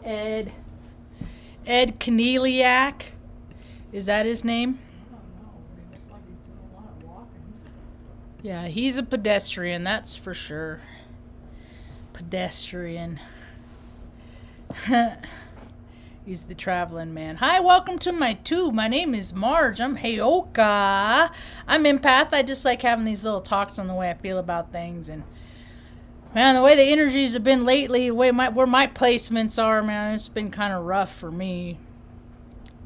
Ed Keneliak. Is that his name? I don't know, but he looks like he's doing a lot of walking. Yeah, he's a pedestrian, that's for sure. Pedestrian. He's the traveling man. Hi, welcome to my tube. My name is Marge. I'm Heyoka. I'm empath. I just like having these little talks on the way I feel about things. And man, the way the energies have been lately, where my placements are, man, it's been kind of rough for me.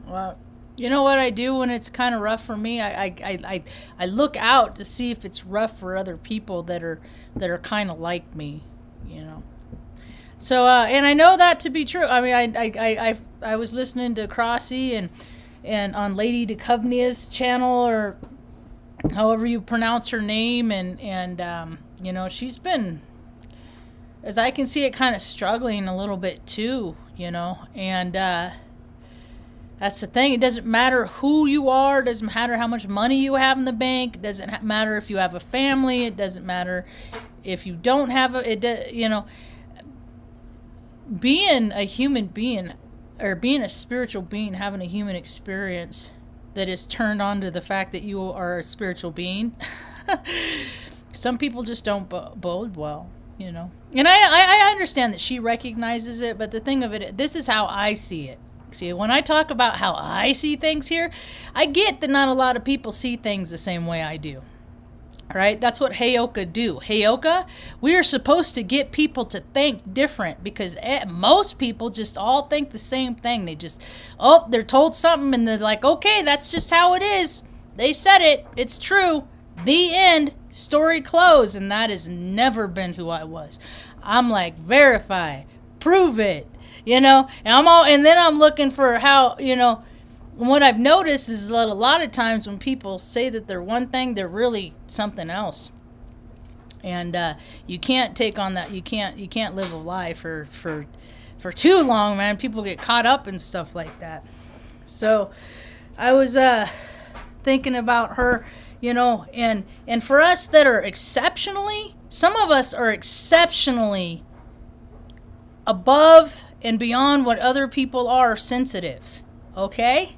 Well, you know what I do when it's kind of rough for me? I look out to see if it's rough for other people that are kind of like me, you know. So and I know that to be true. I mean, I was listening to Crossy and on Lady Duchovny's channel, or however you pronounce her name, and you know, she's been, as I can see it, kind of struggling a little bit too, you know. And that's the thing. It doesn't matter who you are. It doesn't matter how much money you have in the bank. It doesn't matter if you have a family. It doesn't matter if you don't have you know, being a human being, or being a spiritual being, having a human experience that is turned on to the fact that you are a spiritual being. Some people just don't bode well, you know. And I understand that she recognizes it, but the thing of it, this is how I see it. See, when I talk about how I see things here, I get that not a lot of people see things the same way I do. Right? That's what Heyoka do. Heyoka, we are supposed to get people to think different, because most people just all think the same thing. They just, they're told something and they're like, okay, that's just how it is. They said it. It's true. The end. Story closed. And that has never been who I was. I'm like, verify, prove it, you know, and then I'm looking for how, you know. What I've noticed is that a lot of times when people say that they're one thing, they're really something else. And you can't take on that. You can't live a lie for too long, man. People get caught up in stuff like that. So I was thinking about her, you know, and for us that are exceptionally, some of us are exceptionally above and beyond what other people are sensitive. Okay?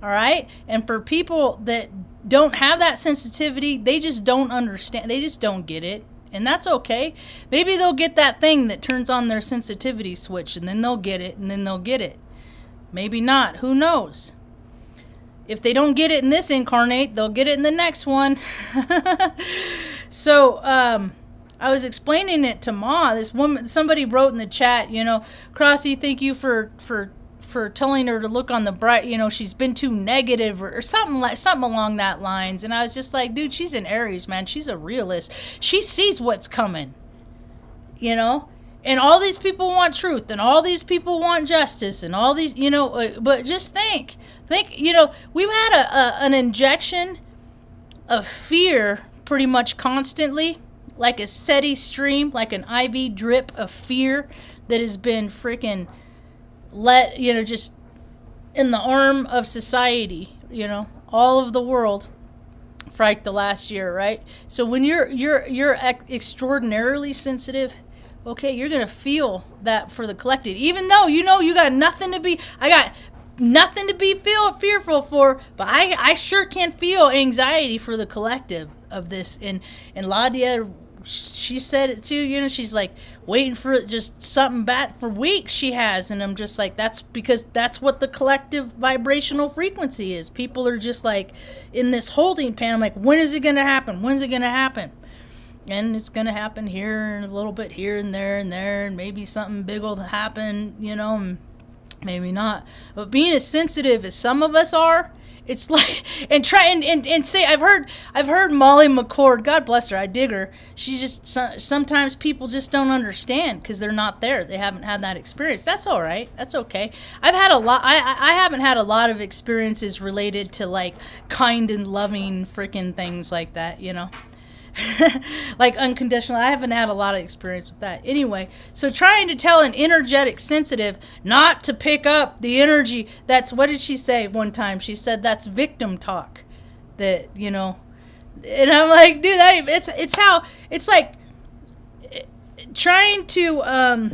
All right? And for people that don't have that sensitivity, they just don't understand. They just don't get it. And that's okay. Maybe they'll get that thing that turns on their sensitivity switch, and then they'll get it, and then they'll get it. Maybe not. Who knows? If they don't get it in this incarnate, they'll get it in the next one. So, I was explaining it to Ma. This woman, somebody wrote in the chat, you know, Crossy, thank you for telling her to look on the bright, you know, she's been too negative, or something along that lines. And I was just like, dude, she's an Aries, man. She's a realist. She sees what's coming, you know. And all these people want truth, and all these people want justice, and all these, you know. But just think, you know, we've had an injection of fear pretty much constantly, like a SETI stream, like an IV drip of fear that has been freaking let, you know, just in the arm of society, you know, all of the world for like the last year, right? So when you're extraordinarily sensitive, okay, you're gonna feel that for the collective, even though you know you got nothing to be. I got nothing to be fearful for, but I sure can feel anxiety for the collective of this. And Ladia, she said it too, you know, she's like waiting for just something bad for weeks she has. And I'm just like, that's because that's what the collective vibrational frequency is. People are just like in this holding pan. I'm like, when is it going to happen? When's it going to happen? And it's going to happen here and a little bit here and there, and maybe something big will happen, you know, and maybe not. But being as sensitive as some of us are, it's like, and try and say, I've heard Molly McCord, God bless her, I dig her. She just, sometimes people just don't understand because they're not there. They haven't had that experience. That's all right. That's okay. I've had a lot, I haven't had a lot of experiences related to like kind and loving freaking things like that, you know. Like unconditional. I haven't had a lot of experience with that. Anyway, so trying to tell an energetic sensitive not to pick up the energy, that's, what did she say one time? She said that's victim talk. That, you know, and I'm like, dude, it's how, it's like trying to,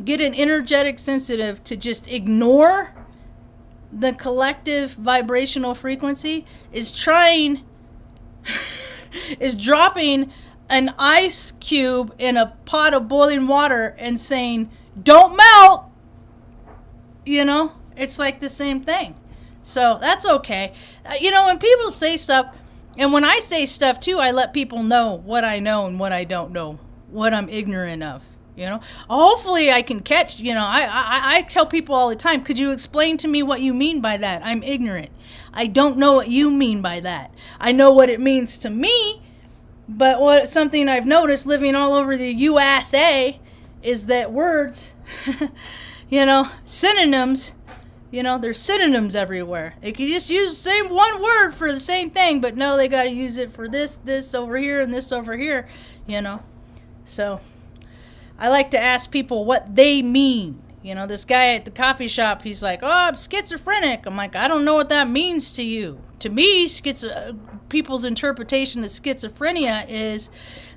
get an energetic sensitive to just ignore the collective vibrational frequency is dropping an ice cube in a pot of boiling water and saying, don't melt. It's like the same thing. So that's okay. When people say stuff, and when I say stuff too, I let people know what I know and what I don't know, what I'm ignorant of. Hopefully I can catch, I tell people all the time, could you explain to me what you mean by that? I'm ignorant. I don't know what you mean by that. I know what it means to me, but something I've noticed living all over the USA is that words, synonyms, there's synonyms everywhere. They could just use the same one word for the same thing, but no, they got to use it for this over here and this over here, So I like to ask people what they mean. This guy at the coffee shop, he's like, oh, I'm schizophrenic. I'm like, I don't know what that means to you. To me, people's interpretation of schizophrenia is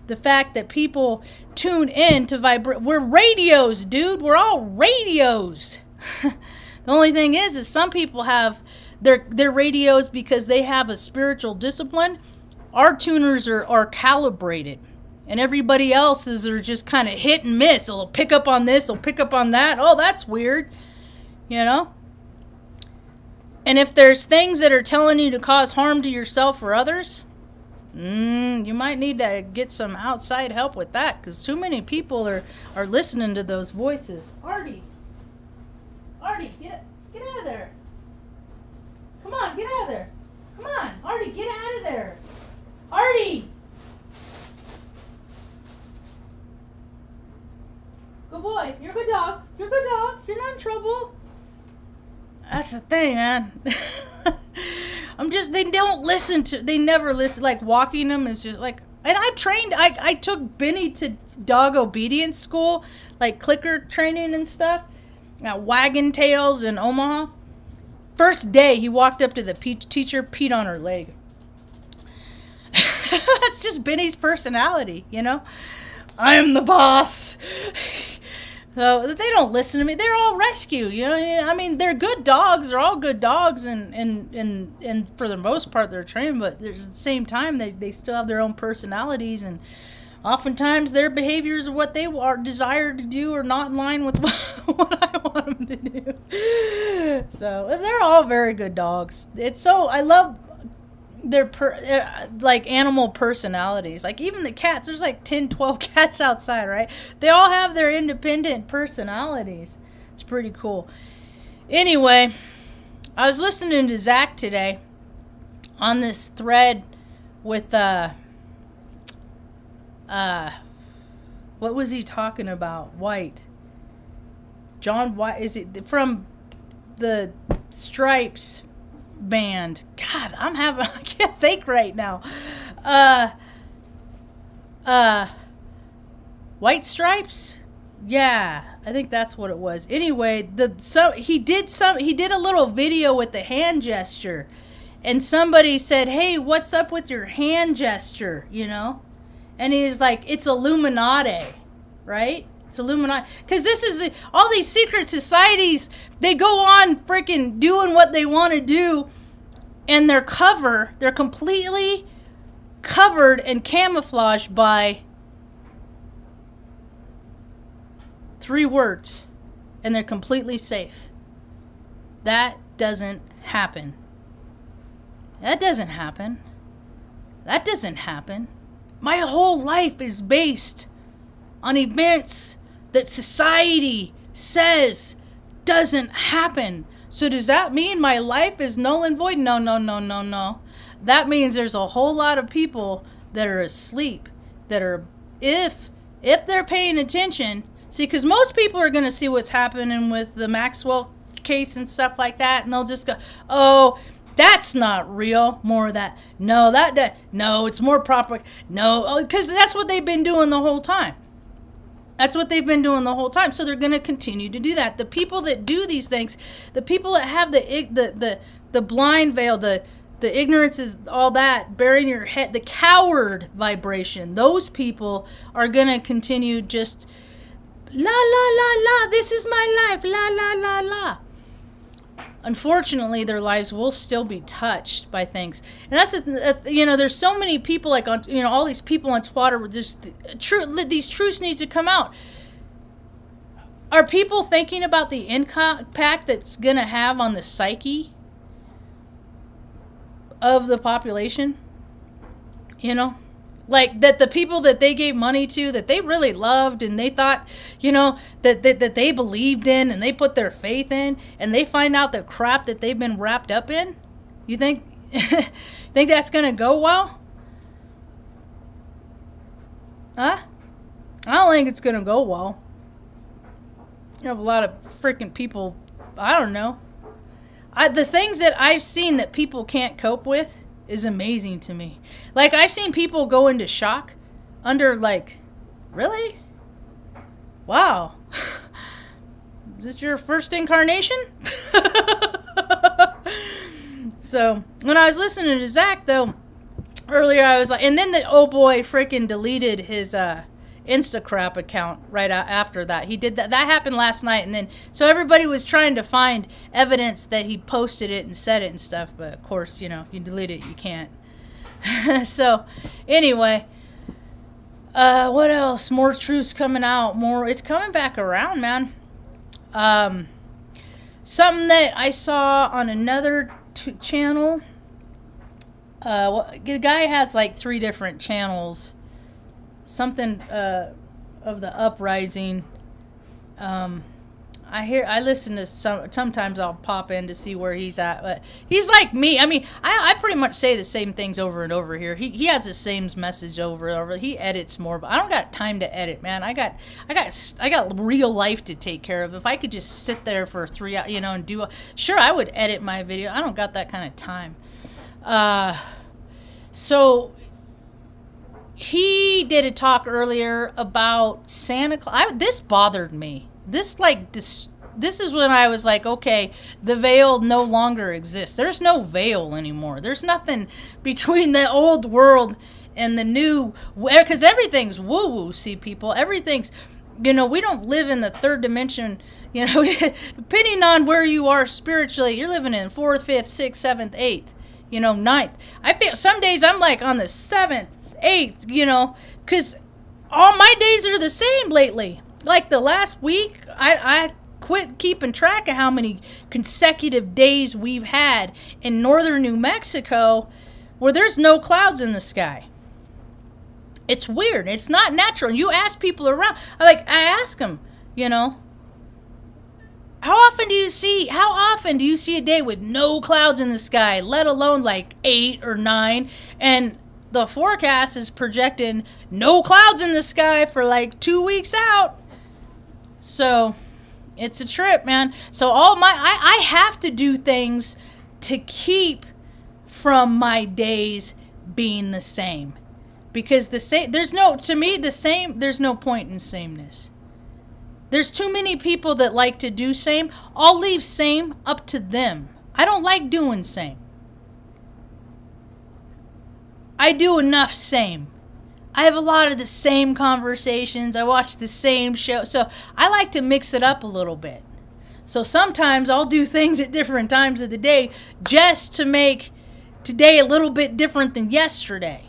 the fact that people tune in to vibrate. We're radios, dude. We're all radios. The only thing is some people have their radios because they have a spiritual discipline. Our tuners are calibrated. And everybody else's are just kind of hit and miss. It'll pick up on this, it'll pick up on that. Oh, that's weird. And if there's things that are telling you to cause harm to yourself or others, you might need to get some outside help with that, because too many people are listening to those voices. Artie, get out of there. Come on, get out of there. Come on, Artie, get out of there. Artie! Good boy. You're a good dog. You're a good dog. You're not in trouble. That's the thing, man. They never listen. Like, walking them is just like, and I took Benny to dog obedience school, like clicker training and stuff, at Wagon Tails in Omaha. First day, he walked up to the teacher, peed on her leg. That's just Benny's personality, I am the boss. So they don't listen to me. They're all rescue, they're good dogs. They're all good dogs, and for the most part they're trained. But there's at the same time they still have their own personalities, and oftentimes their behaviors of what they are desired to do are not in line with what I want them to do. So they're all very good dogs. I love their like animal personalities. Like even the cats, there's like 10, 12 cats outside, right? They all have their independent personalities. It's pretty cool. Anyway, I was listening to Zach today on this thread with what was he talking about? John White, is it from the Stripes band? God, I can't think right now. White Stripes? Yeah, I think that's what it was. Anyway, he did a little video with the hand gesture, and somebody said, "Hey, what's up with your hand gesture?" And he's like, "It's Illuminati, right? It's Illuminati." Because this is all these secret societies. They go on freaking doing what they want to do, and they're completely covered and camouflaged by 3 words, and they're completely safe. That doesn't happen. That doesn't happen. That doesn't happen. My whole life is based on events that society says doesn't happen. So does that mean my life is null and void? No. That means there's a whole lot of people that are asleep, that are, if they're paying attention, see, because most people are going to see what's happening with the Maxwell case and stuff like that, and they'll just go, oh, that's not real. More of that. No, no, it's more proper. No, because that's what they've been doing the whole time. That's what they've been doing the whole time. So they're going to continue to do that. The people that do these things, the people that have the blind veil, the ignorance is all that, burying your head, the coward vibration, those people are going to continue just La la la la, this is my life, la la la la. Unfortunately, their lives will still be touched by things, and that's there's so many people like on all these people on Twitter. Just these truths need to come out. Are people thinking about the impact that's gonna have on the psyche of the population? Like that the people that they gave money to, that they really loved and they thought, that they believed in and they put their faith in, and they find out the crap that they've been wrapped up in? You think think that's going to go well? Huh? I don't think it's going to go well. You have a lot of freaking people, I don't know. The things that I've seen that people can't cope with is amazing to me. Like, I've seen people go into shock under, like, really? Wow. Is this your first incarnation? So, when I was listening to Zach, though, earlier, I was like, and then the oh boy freaking deleted his Instacrap account right after that. He did that. That happened last night, and then so everybody was trying to find evidence that he posted it and said it and stuff. But of course, you delete it, you can't. So anyway, what else? More truths coming out. It's coming back around, man. Something that I saw on another channel. The guy has like 3 different channels. Something of the uprising. I listen to sometimes I'll pop in to see where he's at, but he's like me. I mean, I pretty much say the same things over and over here. He has the same message over and over. He edits more, but I don't got time to edit, man. I got real life to take care of. If I could just sit there for 3 hours, and do sure, I would edit my video. I don't got that kind of time. So he did a talk earlier about Santa Claus. This bothered me. This is when I was like, okay, the veil no longer exists. There's no veil anymore. There's nothing between the old world and the new, because everything's woo-woo, see, people. Everything's, we don't live in the 3rd dimension, depending on where you are spiritually. You're living in 4th, 5th, 6th, 7th, 8th. 9th. I feel some days I'm like on the 7th, 8th, because all my days are the same lately. Like the last week, I quit keeping track of how many consecutive days we've had in northern New Mexico where there's no clouds in the sky. It's weird. It's not natural. You ask people around, I ask them, how often do you see a day with no clouds in the sky, let alone like 8 or 9? And the forecast is projecting no clouds in the sky for like 2 weeks out. So it's a trip, man. So I have to do things to keep from my days being the same. Because there's no point in sameness. There's too many people that like to do same. I'll leave same up to them. I don't like doing same. I do enough same. I have a lot of the same conversations. I watch the same show. So I like to mix it up a little bit. So sometimes I'll do things at different times of the day just to make today a little bit different than yesterday.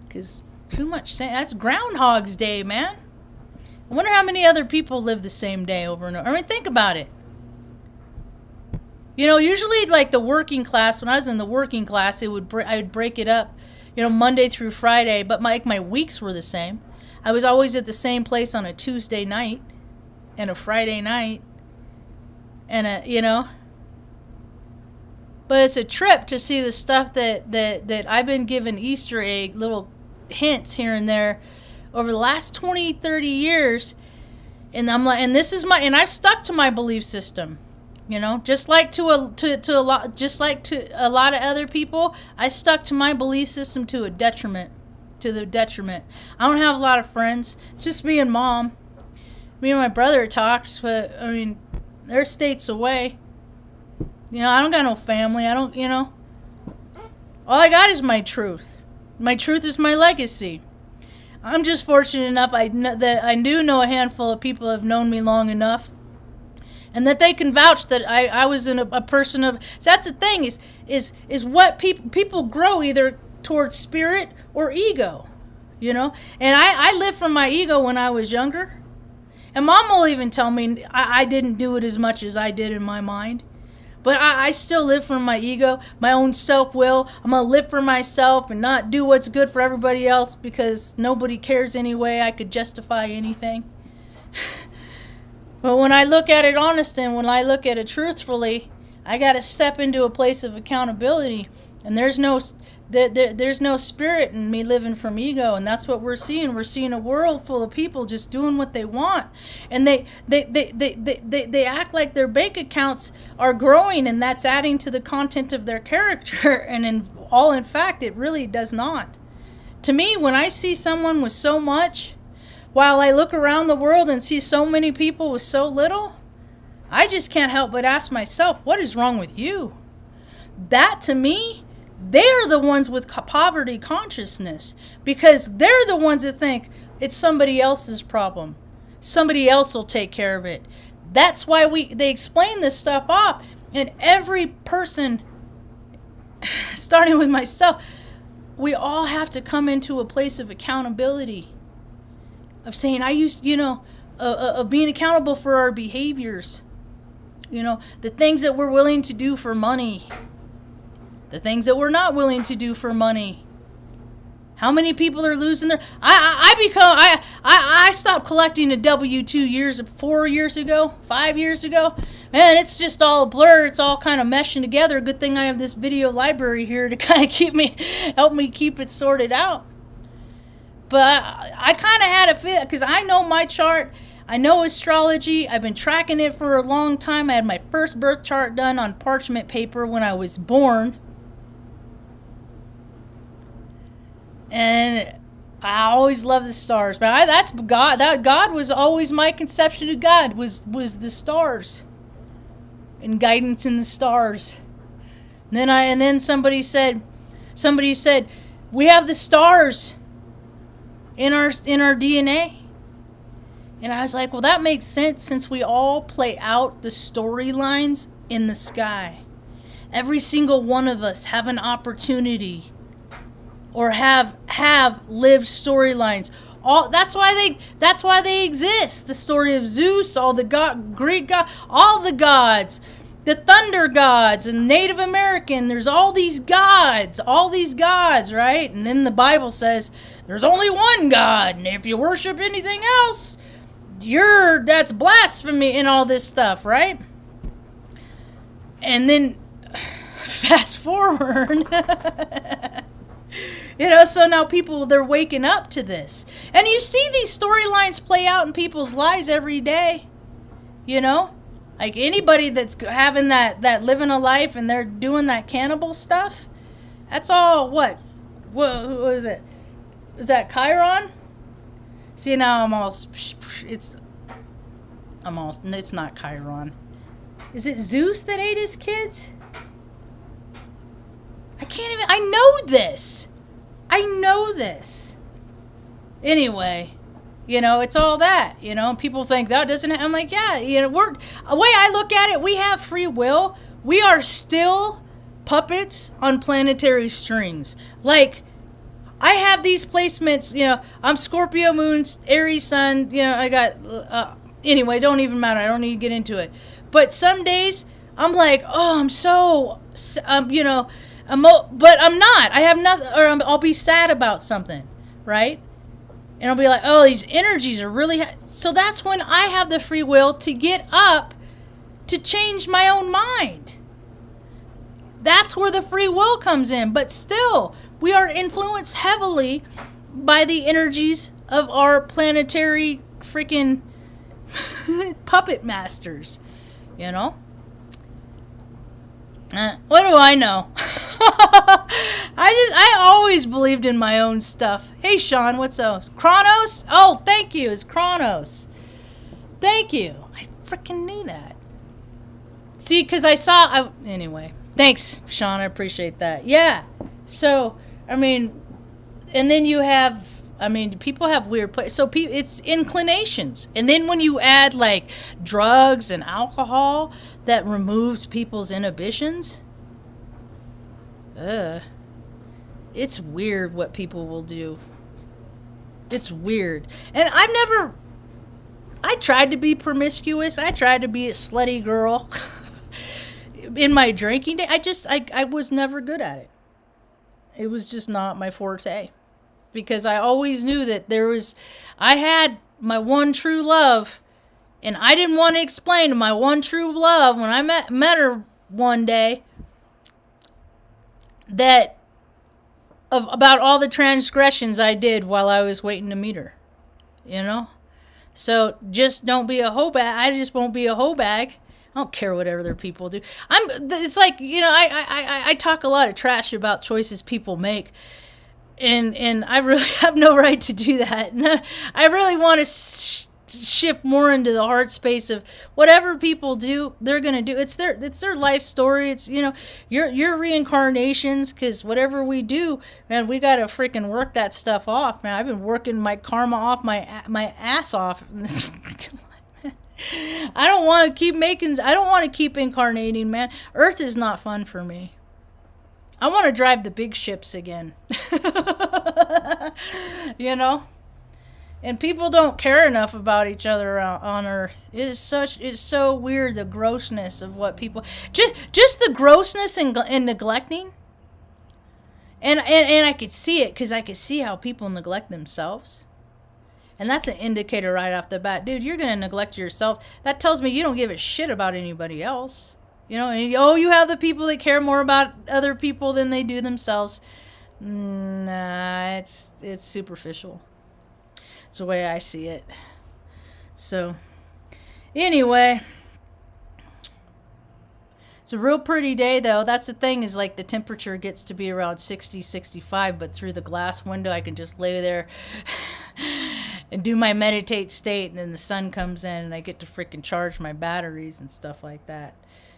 Because too much same. That's Groundhog's Day, man. I wonder how many other people live the same day over and over. I mean, think about it. Usually like the working class, when I was in the working class, I would break it up, Monday through Friday, but my weeks were the same. I was always at the same place on a Tuesday night and a Friday night and but it's a trip to see the stuff that I've been given Easter egg, little hints here and there over the last 20, 30 years, and I'm like, and I've stuck to my belief system, just like to a lot of other people. I stuck to my belief system to the detriment. I don't have a lot of friends. It's just me and Mom. Me and my brother talked, but I mean, they're states away. I don't got no family. I don't, all I got is my truth. My truth is my legacy. I'm just fortunate enough that I do know a handful of people have known me long enough, and that they can vouch that I was in a person of. So that's the thing is what people grow either towards spirit or ego, And I lived from my ego when I was younger, and Mom will even tell me I didn't do it as much as I did in my mind. But I still live from my ego, my own self-will. I'm going to live for myself and not do what's good for everybody else because nobody cares anyway. I could justify anything. But when I look at it honest and when I look at it truthfully, I got to step into a place of accountability. And there's no spirit in me living from ego, and that's what we're seeing. We're seeing a world full of people just doing what they want, and they act like their bank accounts are growing, and that's adding to the content of their character. And in fact, it really does not. To me, when I see someone with so much, while I look around the world and see so many people with so little, I just can't help but ask myself, what is wrong with you? That, to me, they're the ones with poverty consciousness, because they're the ones that think it's somebody else's problem. Somebody else will take care of it. That's why they explain this stuff off. And every person, starting with myself, we all have to come into a place of accountability. Of saying, of being accountable for our behaviors. The things that we're willing to do for money. The things that we're not willing to do for money. How many people are losing their... I stopped collecting a W-2 4 years ago, 5 years ago. Man, it's just all a blur. It's all kind of meshing together. Good thing I have this video library here to kind of help me keep it sorted out. But I kind of had a feel, because I know my chart. I know astrology. I've been tracking it for a long time. I had my first birth chart done on parchment paper when I was born. And I always loved the stars. But that's God. God was always my conception of God, was the stars. And guidance in the stars. And then somebody said, we have the stars in our DNA. And I was like, well, that makes sense, since we all play out the storylines in the sky. Every single one of us have an opportunity, or have lived storylines. That's why they exist. The story of Zeus, all the Greek gods, all the gods, the thunder gods, and Native American. There's all these gods, right? And then the Bible says there's only one God, and if you worship anything else, that's blasphemy and all this stuff, right? And then fast forward. So now people, they're waking up to this. And you see these storylines play out in people's lives every day. Like anybody that's having that living a life and they're doing that cannibal stuff, that's all what is it? Is that Chiron? See, now it's not Chiron. Is it Zeus that ate his kids? I know this. Anyway, it's all that, people think that doesn't, I'm like, yeah, the way I look at it, we have free will. We are still puppets on planetary strings. Like, I have these placements, I'm Scorpio moon, Aries sun, I got, anyway, don't even matter. I don't need to get into it. But some days I'm like, oh, I'm so, but I'm not. I have nothing, or I'll be sad about something, right? And I'll be like, oh, these energies are really... So that's when I have the free will to get up to change my own mind. That's where the free will comes in. But still, we are influenced heavily by the energies of our planetary freaking puppet masters, What do I know? I always believed in my own stuff. Hey, Sean, what's else? Kronos? Oh, thank you. It's Kronos. Thank you. I freaking knew that. See, because anyway. Thanks, Sean. I appreciate that. Yeah. So, and then you have I mean, people have weird so it's inclinations. And then when you add like drugs and alcohol that removes people's inhibitions, it's weird what people will do. It's weird. And I tried to be promiscuous. I tried to be a slutty girl in my drinking day. I was never good at it. It was just not my forte. Because I always knew that I had my one true love, and I didn't want to explain to my one true love when I met her one day about all the transgressions I did while I was waiting to meet her, you know? So just don't be a hoe bag. I just won't be a hoe bag. I don't care what other people do. It's like, you know, I talk a lot of trash about choices people make. And I really have no right to do that. I really want to shift more into the heart space of whatever people do, they're gonna do. It's their life story. It's, you know, your reincarnations. Because whatever we do, man, we gotta freaking work that stuff off, man. I've been working my karma off my ass off in this freaking life. I don't want to keep incarnating, man. Earth is not fun for me. I want to drive the big ships again. You know? And people don't care enough about each other on Earth. It's so weird, the grossness of what people... Just the grossness and neglecting. And I could see it, because I could see how people neglect themselves. And that's an indicator right off the bat. Dude, you're going to neglect yourself. That tells me you don't give a shit about anybody else. You know, and, you have the people that care more about other people than they do themselves. Nah, it's superficial. It's the way I see it. So, anyway. It's a real pretty day, though. That's the thing, is like the temperature gets to be around 60, 65, but through the glass window I can just lay there and do my meditate state, and then the sun comes in and I get to freaking charge my batteries and stuff like that.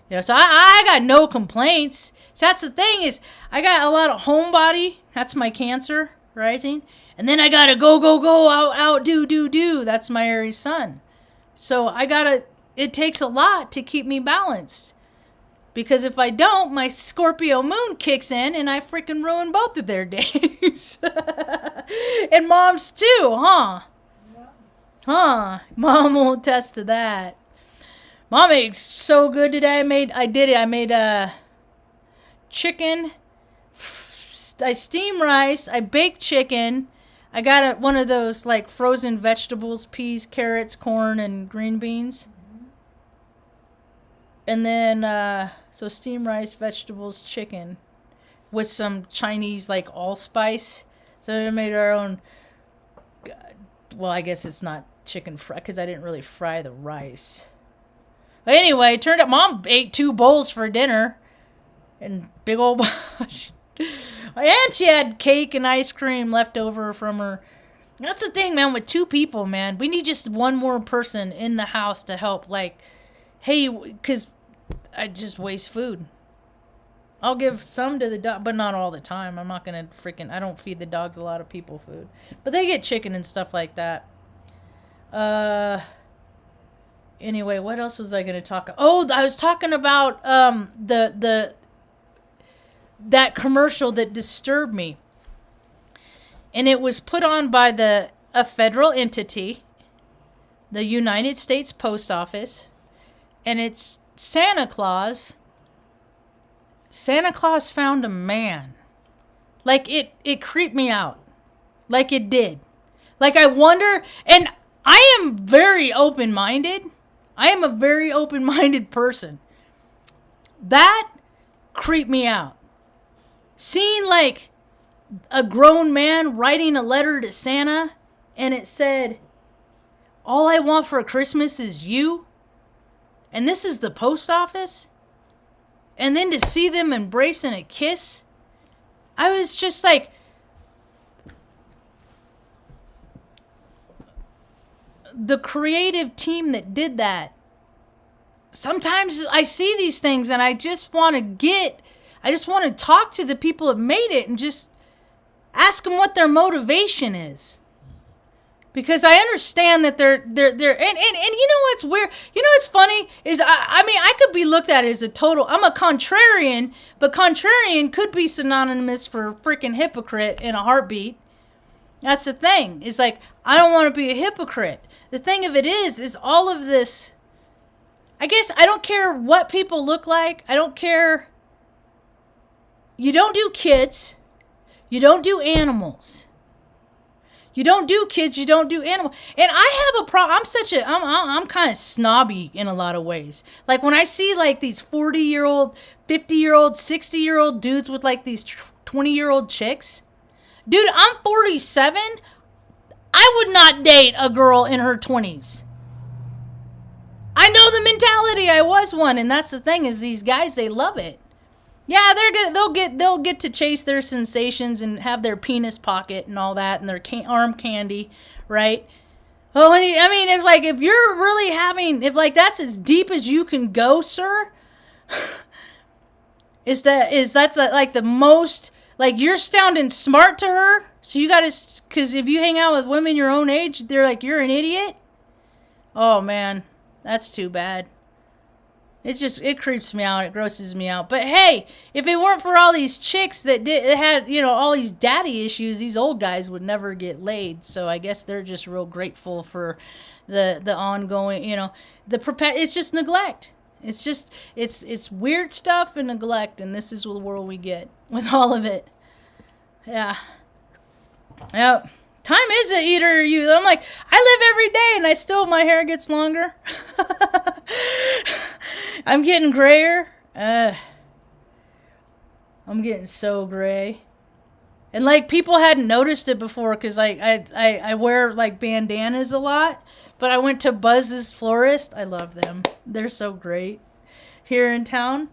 You know, so I got no complaints. So that's the thing, is I got a lot of homebody. That's my Cancer rising. And then I got to go, out, do. That's my Aries sun. So it takes a lot to keep me balanced. Because if I don't, my Scorpio moon kicks in and I freaking ruin both of their days. And mom's too, huh? Yeah. Huh? Mom will attest to that. Mom ate so good today. I made chicken. I steam rice. I baked chicken. I got one of those like frozen vegetables, peas, carrots, corn, and green beans. Mm-hmm. And then, so steam rice, vegetables, chicken with some Chinese like allspice. So I made our own. Well, I guess it's not chicken fry because I didn't really fry the rice. But anyway, it turned out Mom ate 2 bowls for dinner. And big old... And she had cake and ice cream left over from her. That's the thing, man, with 2 people, man. We need just one more person in the house to help. Like, hey, because I just waste food. I'll give some to the dog, but not all the time. I'm not going to I don't feed the dogs a lot of people food. But they get chicken and stuff like that. Anyway, what else was I going to talk? Oh, I was talking about that commercial that disturbed me. And it was put on by a federal entity, the United States Post Office, and it's Santa Claus. Santa Claus found a man. Like, it creeped me out. Like, it did. Like, I wonder, and I am very open-minded. I am a very open-minded person. That creeped me out. Seeing, like, a grown man writing a letter to Santa, and it said, all I want for Christmas is you. And this is the post office. And then to see them embrace and a kiss, I was just like, the creative team that did that. Sometimes I see these things and I just want to talk to the people that made it and just ask them what their motivation is. Because I understand that they're and you know what's weird? You know what's funny is I mean I could be looked at as a total. I'm a contrarian, but contrarian could be synonymous for freaking hypocrite in a heartbeat. That's the thing. It's like I don't want to be a hypocrite. The thing of it is all of this. I guess I don't care what people look like. I don't care. You don't do kids. You don't do animals. You don't do kids, you don't do animals. And I have a problem. I'm kind of snobby in a lot of ways. Like when I see like these 40-year-old, 50-year-old, 60-year-old dudes with like these 20-year-old chicks. Dude, I'm 47. I would not date a girl in her 20s. I know the mentality. I was one, and that's the thing is these guys, they love it. Yeah, they'll get to chase their sensations and have their penis pocket and all that and their arm candy, right? Oh, I mean, if you're really having, if like that's as deep as you can go, sir, that's like the most, like you're sounding smart to her, so you gotta, because if you hang out with women your own age, they're like, you're an idiot. Oh man, that's too bad. It creeps me out. It grosses me out. But hey, if it weren't for all these chicks that had, you know, all these daddy issues, these old guys would never get laid. So I guess they're just real grateful for the ongoing, you know, it's just neglect. It's just, it's weird stuff and neglect. And this is the world we get with all of it. Yeah. Yep. Time is an eater. I'm like, I live every day and I still, my hair gets longer. I'm getting grayer. I'm getting so gray. And like people hadn't noticed it before because I wear like bandanas a lot. But I went to Buzz's Florist. I love them. They're so great. Here in town.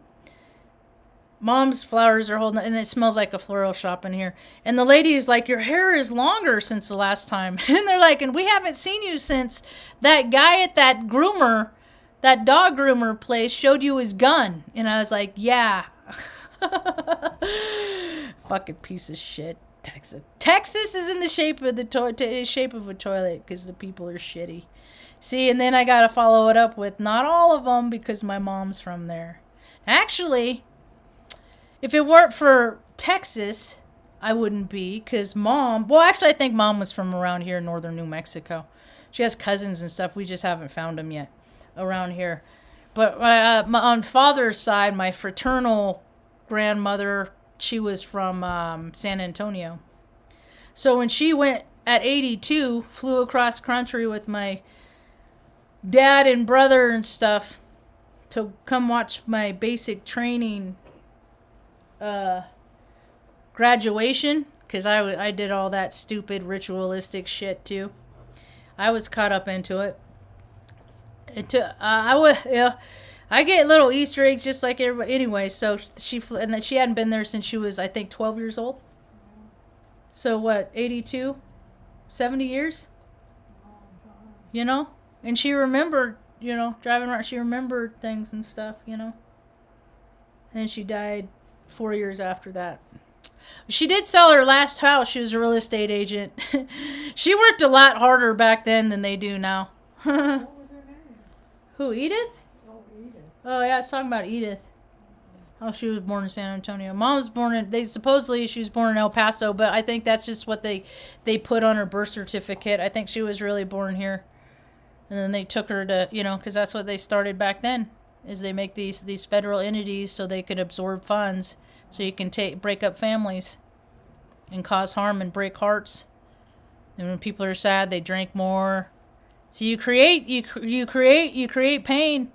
Mom's flowers are holding, and it smells like a floral shop in here. And the lady is like, your hair is longer since the last time. And they're like, and we haven't seen you since that guy at that dog groomer place showed you his gun. And I was like, yeah. Fucking piece of shit. Texas is in the shape of a toilet because the people are shitty. See, and then I got to follow it up with not all of them because my mom's from there. Actually, if it weren't for Texas, I wouldn't be, because I think mom was from around here in northern New Mexico. She has cousins and stuff. We just haven't found them yet around here. But on father's side, my fraternal grandmother, she was from San Antonio. So when she went at 82, flew across country with my dad and brother and stuff to come watch my basic training graduation, because I did all that stupid ritualistic shit too. I was caught up into it. I get little Easter eggs just like everybody. Anyway, so and then she hadn't been there since she was, I think, 12 years old. So what, 82, 70 years? You know, and she remembered, you know, driving around. She remembered things and stuff, you know. And she died 4 years after that. She did sell her last house. She was a real estate agent. She worked a lot harder back then than they do now. What was her name? Who, Edith? Oh, Edith. Oh, yeah, I was talking about Edith. Oh, she was born in San Antonio. Mom was born in, supposedly she was born in El Paso, but I think that's just what they put on her birth certificate. I think she was really born here. And then they took her to, you know, because that's what they started back then. Is they make these federal entities so they could absorb funds, so you can break up families, and cause harm and break hearts. And when people are sad, they drink more. So you create pain.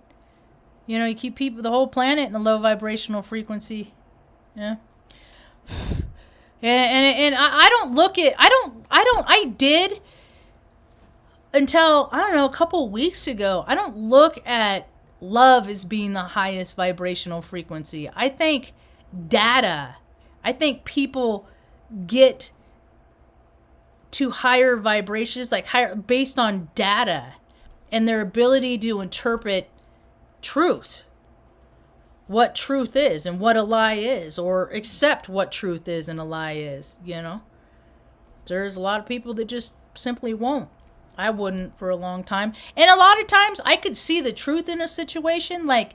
You know, you keep the whole planet in a low vibrational frequency. Yeah. And I did until, I don't know, a couple weeks ago. I don't look at love as being the highest vibrational frequency. I think people get to higher vibrations, like higher, based on data and their ability to interpret truth. What truth is and what a lie is, or accept what truth is and a lie is, you know. There's a lot of people that just simply won't. I wouldn't for a long time. And a lot of times I could see the truth in a situation. Like,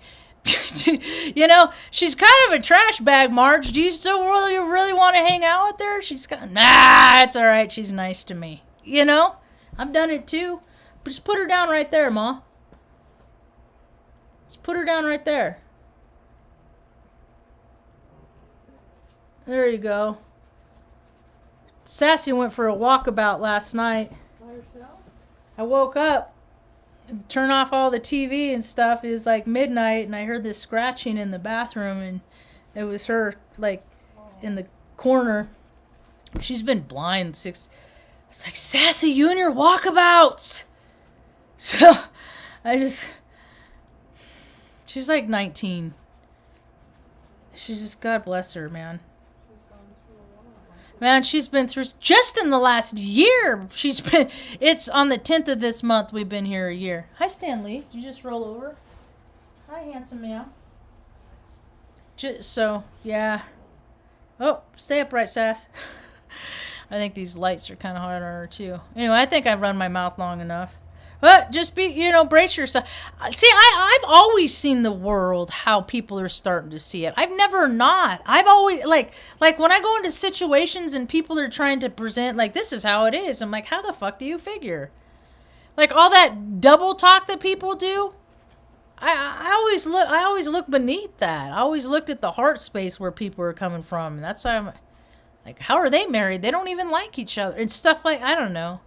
you know, she's kind of a trash bag, Marge. Do you still really want to hang out with her? She's kind of, nah, it's all right. She's nice to me. You know, I've done it too. But just put her down right there, Ma. Just put her down right there. There you go. Sassy went for a walkabout last night. By yourself? I woke up, turned off all the TV and stuff. It was like midnight, and I heard this scratching in the bathroom, and it was her, like, in the corner. She's been blind since. I was like, Sassy, you and your walkabouts. So she's like 19. She's just, God bless her, man. Man, she's been through, just in the last year, it's on the 10th of this month we've been here a year. Hi, Stanley. Did you just roll over? Hi, handsome man. So, yeah. Oh, stay upright, Sass. I think these lights are kind of hard on her, too. Anyway, I think I've run my mouth long enough. But just brace yourself. See, I've always seen the world how people are starting to see it. I've never not. I've always, like when I go into situations and people are trying to present, like, this is how it is. I'm like, how the fuck do you figure? Like, all that double talk that people do. I always look beneath that. I always looked at the heart space where people are coming from. And that's why I'm like, how are they married? They don't even like each other. And stuff like, I don't know.